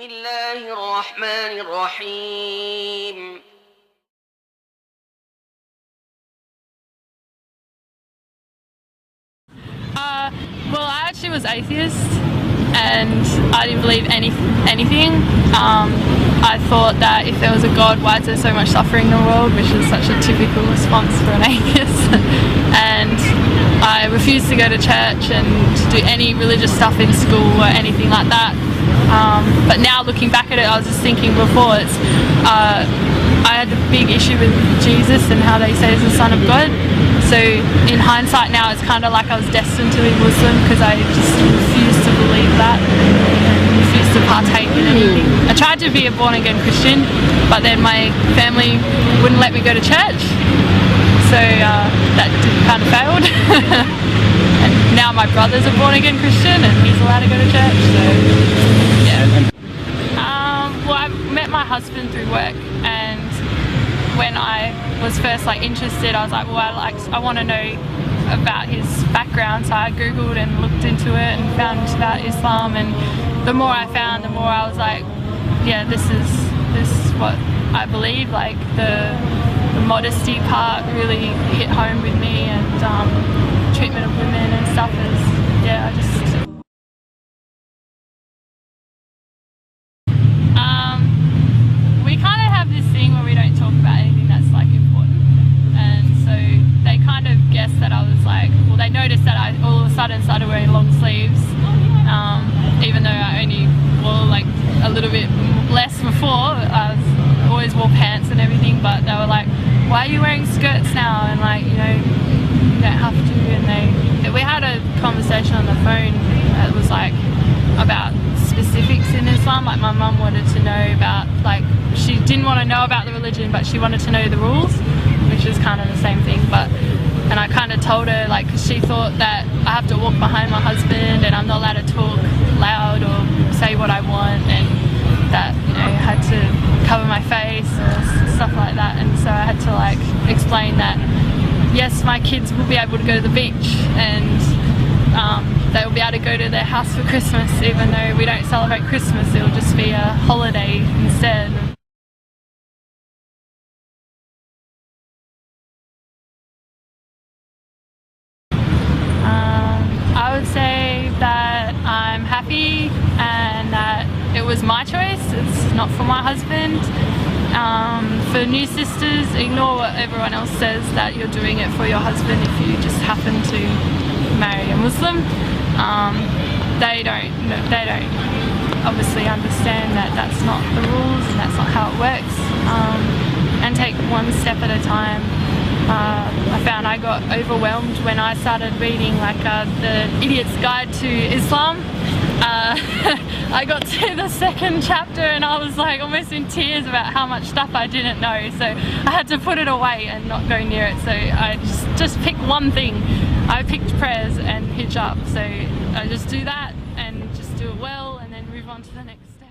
الله الرحمن الرحيم. Well, I actually was atheist and I didn't believe anything. I thought that if there was a God, why is there so much suffering in the world, which is such a typical response for an atheist. And I refused to go to church and do any religious stuff in school or anything like that. But now looking back at it, I was just thinking before, I had a big issue with Jesus and how they say he's the Son of God. So in hindsight now, it's kind of like I was destined to be Muslim because I just refused to believe that and refused to partake in anything. I tried to be a born-again Christian, but then my family wouldn't let me go to church, so that kind of failed. And now my brother's a born-again Christian and he's allowed to go to church, so yeah. Well, I met my husband through work, and when I was first interested, I was like, well, I want to know about his background, so I googled and looked into it and found about Islam, and the more I found, the more I was like, yeah, this is what I believe. Like the modesty part really hit home with me, and treatment of women and stuff is, yeah, I just we kind of have this thing where we don't talk about anything that's important, and so they kind of guessed that I was well, they noticed that I all of a sudden started wearing long sleeves, even though I only wore a little bit less before. I always wore pants and everything, but they were like, why are you wearing skirts now? And you don't have to. And we had a conversation on the phone that was about specifics in Islam. Like my mum wanted to know about, she didn't want to know about the religion, but she wanted to know the rules, which is kind of the same thing. And I kind of told her, because she thought that I have to walk behind my husband and I'm not allowed to talk loud or say what I want, and that I had to cover my face or stuff like that. And so I had to explain that yes, my kids will be able to go to the beach, and they will be able to go to their house for Christmas, even though we don't celebrate Christmas. It will just be a holiday instead. I would say that I'm happy and that it was my choice, it's not for my husband. For new sisters, ignore what everyone else says that you're doing it for your husband if you just happen to marry a Muslim. They don't obviously understand that that's not the rules and that's not how it works. And take one step at a time. I found I got overwhelmed when I started reading the Idiot's Guide to Islam. I got to the second chapter and I was almost in tears about how much stuff I didn't know, so I had to put it away and not go near it. So I just picked one thing. I picked prayers and hijab, so I just do that and just do it well and then move on to the next step.